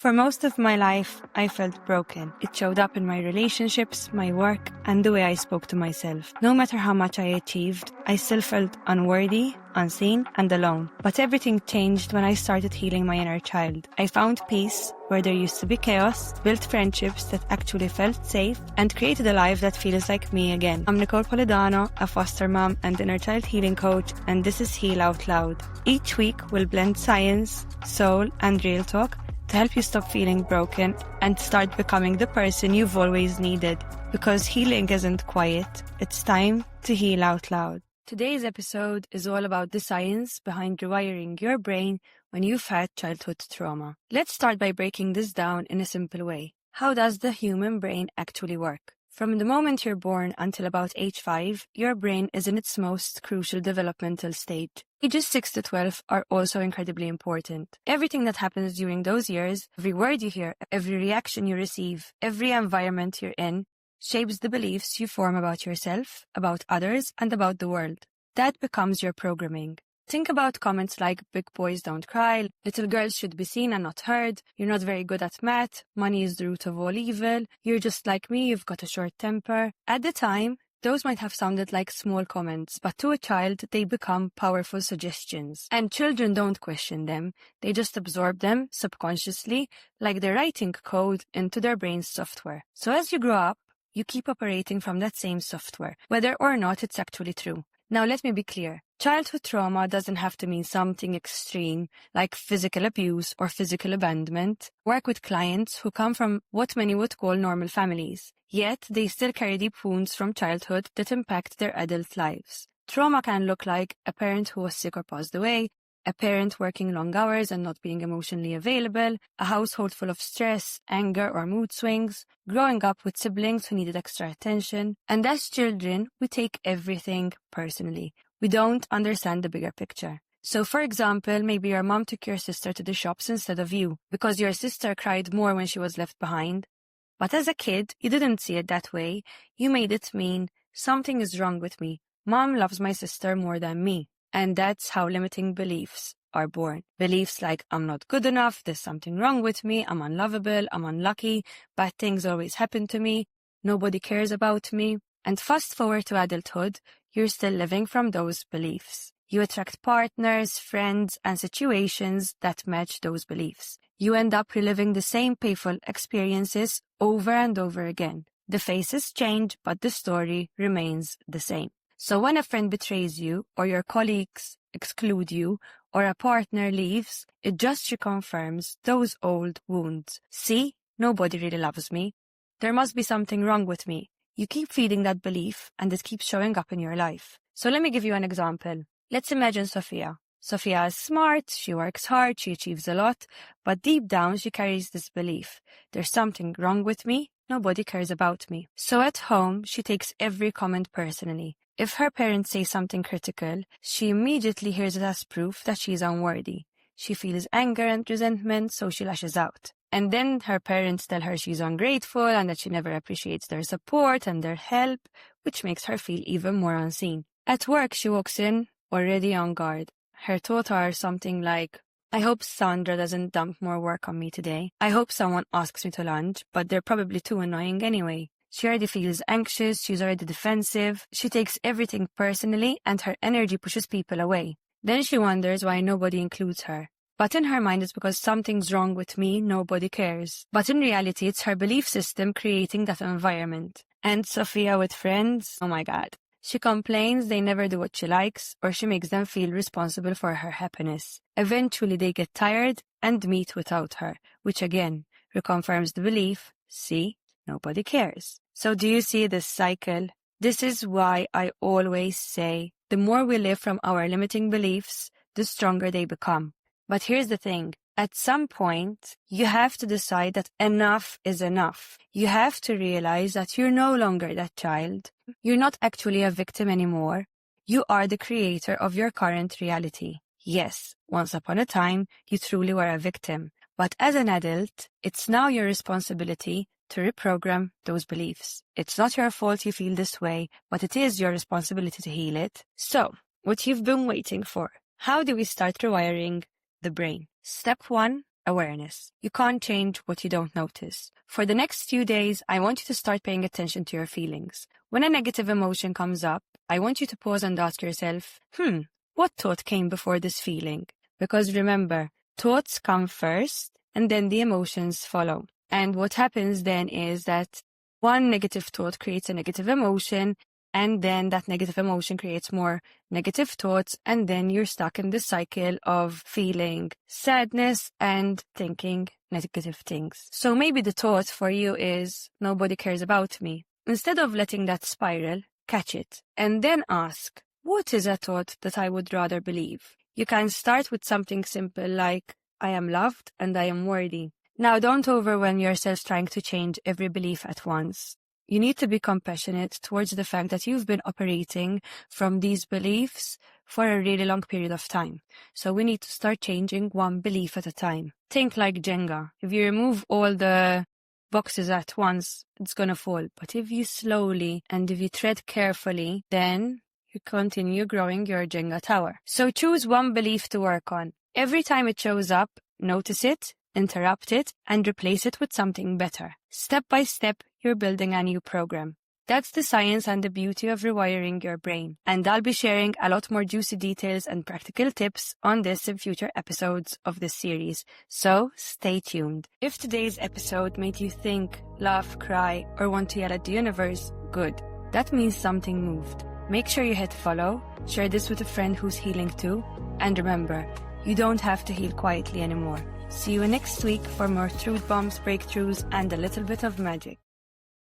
For most of my life, I felt broken. It showed up in my relationships, my work, and the way I spoke to myself. No matter how much I achieved, I still felt unworthy, unseen, and alone. But everything changed when I started healing my inner child. I found peace where there used to be chaos, built friendships that actually felt safe, and created a life that feels like me again. I'm Nicole, a foster mom and inner child healing coach, and this is Heal Out Loud. Each week, we'll blend science, soul, and real talk to help you stop feeling broken and start becoming the person you've always needed. Because healing isn't quiet, it's time to heal out loud. Today's episode is all about the science behind rewiring your brain when you've had childhood trauma. Let's start by breaking this down in a simple way. How does the human brain actually work? From the moment you're born until about age 5, your brain is in its most crucial developmental stage. Ages 6 to 12 are also incredibly important. Everything that happens during those years, every word you hear, every reaction you receive, every environment you're in, shapes the beliefs you form about yourself, about others, and about the world. That becomes your programming. Think about comments like, big boys don't cry, little girls should be seen and not heard, you're not very good at math, money is the root of all evil, you're just like me, you've got a short temper. At the time, those might have sounded like small comments, but to a child, they become powerful suggestions. And children don't question them, they just absorb them subconsciously, like they're writing code into their brain's software. So as you grow up, you keep operating from that same software, whether or not it's actually true. Now let me be clear. Childhood trauma doesn't have to mean something extreme like physical abuse or physical abandonment. Work with clients who come from what many would call normal families, yet they still carry deep wounds from childhood that impact their adult lives. Trauma can look like a parent who was sick or passed away, a parent working long hours and not being emotionally available, a household full of stress, anger, or mood swings, growing up with siblings who needed extra attention. And as children, we take everything personally. We don't understand the bigger picture. So, for example, maybe your mom took your sister to the shops instead of you because your sister cried more when she was left behind. But as a kid, you didn't see it that way. You made it mean, something is wrong with me. Mom loves my sister more than me. And that's how limiting beliefs are born. Beliefs like, I'm not good enough, there's something wrong with me, I'm unlovable, I'm unlucky, bad things always happen to me, nobody cares about me. And fast forward to adulthood, you're still living from those beliefs. You attract partners, friends, and situations that match those beliefs. You end up reliving the same painful experiences over and over again. The faces change, but the story remains the same. So when a friend betrays you, or your colleagues exclude you, or a partner leaves, it just reconfirms those old wounds. See, nobody really loves me. There must be something wrong with me. You keep feeding that belief, and it keeps showing up in your life. So let me give you an example. Let's imagine Sophia. Sophia is smart, she works hard, she achieves a lot, but deep down she carries this belief. There's something wrong with me, nobody cares about me. So at home, she takes every comment personally. If her parents say something critical, she immediately hears it as proof that she is unworthy. She feels anger and resentment, so she lashes out. And then her parents tell her she's ungrateful and that she never appreciates their support and their help, which makes her feel even more unseen. At work, she walks in already on guard. Her thoughts are something like, I hope Sandra doesn't dump more work on me today. I hope someone asks me to lunch, but they're probably too annoying anyway. She already feels anxious, she's already defensive, she takes everything personally and her energy pushes people away. Then she wonders why nobody includes her. But in her mind it's because something's wrong with me, nobody cares. But in reality it's her belief system creating that environment. And Sophia with friends, oh my god. She complains they never do what she likes, or she makes them feel responsible for her happiness. Eventually they get tired and meet without her, which again reconfirms the belief, see, nobody cares. So do you see this cycle? This is why I always say, the more we live from our limiting beliefs, the stronger they become. But here's the thing. At some point, you have to decide that enough is enough. You have to realize that you're no longer that child. You're not actually a victim anymore. You are the creator of your current reality. Yes, once upon a time, you truly were a victim. But as an adult, it's now your responsibility to reprogram those beliefs. It's not your fault you feel this way, but it is your responsibility to heal it. So, what you've been waiting for. How do we start rewiring the brain? Step 1, awareness. You can't change what you don't notice. For the next few days, I want you to start paying attention to your feelings. When a negative emotion comes up, I want you to pause and ask yourself, what thought came before this feeling? Because remember, thoughts come first and then the emotions follow. And what happens then is that one negative thought creates a negative emotion, and then that negative emotion creates more negative thoughts, and then you're stuck in this cycle of feeling sadness and thinking negative things. So maybe the thought for you is, nobody cares about me. Instead of letting that spiral, catch it, and then ask, what is a thought that I would rather believe? You can start with something simple like, I am loved and I am worthy. Now, don't overwhelm yourself trying to change every belief at once. You need to be compassionate towards the fact that you've been operating from these beliefs for a really long period of time. So we need to start changing one belief at a time. Think like Jenga. If you remove all the boxes at once, it's going to fall. But if you slowly and if you tread carefully, then you continue growing your Jenga tower. So choose one belief to work on. Every time it shows up, notice it, interrupt it, and replace it with something better. Step by step, you're building a new program. That's the science and the beauty of rewiring your brain. And I'll be sharing a lot more juicy details and practical tips on this in future episodes of this series. So stay tuned. If today's episode made you think, laugh, cry, or want to yell at the universe, good. That means something moved. Make sure you hit follow, share this with a friend who's healing too, and remember, you don't have to heal quietly anymore. See you next week for more truth bombs, breakthroughs, and a little bit of magic.